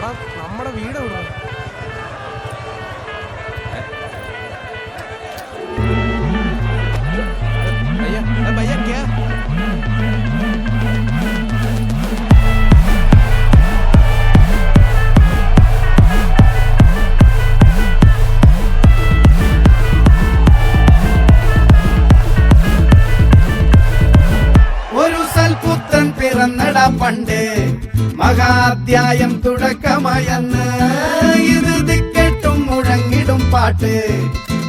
നമ്മുടെ വീട് എവിടെ? भैया क्या ഒരു സൽപുത്രൻ പിറന്നടാ പണ്ട് മഹാധ്യായം തുടക്കമായെന്ന് ഇത് ദിക്കെട്ടും മുഴങ്ങിടും പാട്ട്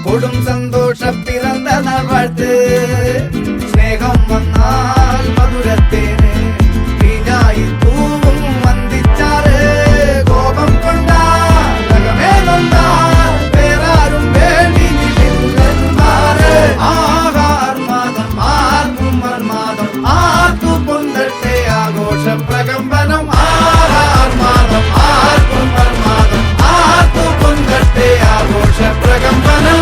കൊടും സന്തോഷം പിറന്ന നാൾ വാഴ്ത്ത് സ്നേഹം വന്നാൽ മധുരത്തേന് തീനായി തൂവും വന്ദിച്ചാറ് കോപം കൊണ്ടാകമേ നൊന്താൽ വേറാരും വേണ്ടിമാറ് ആഹാർമാദം ആർക്കും വർമാദം ആർക്കു പൊന്തട്ടെ ആഘോഷ പ്രകമ്പനം ആഹാർമാദം ആർക്കും വർമാദം ആർക്കു പൊന്തട്ടെ ആഘോഷ പ്രകമ്പനം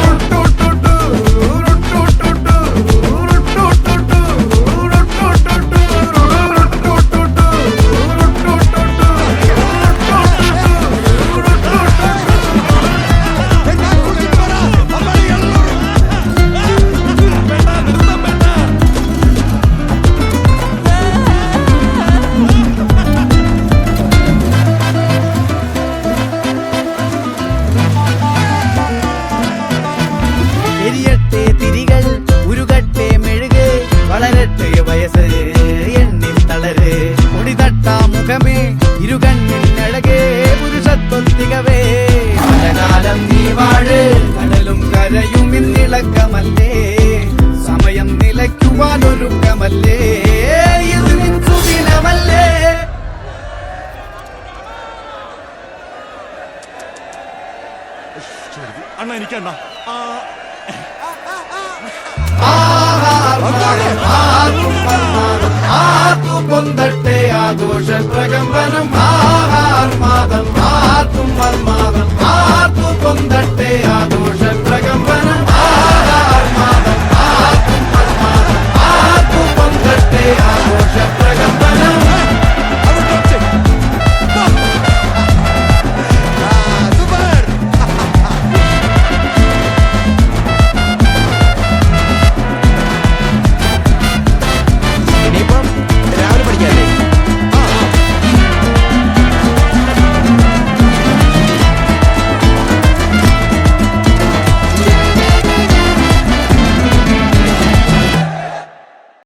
കടലും കരയും ഇന്നിളക്കമല്ലേ സമയം നിലയ്ക്കുവാനൊരുക്കമല്ലേ ഇത് നിൻസുദിനമല്ലേ അണ്ണ എനിക്കണ്ണ ആർക്കു പൊന്തട്ടെ ആഘോഷ പ്രകമ്പനം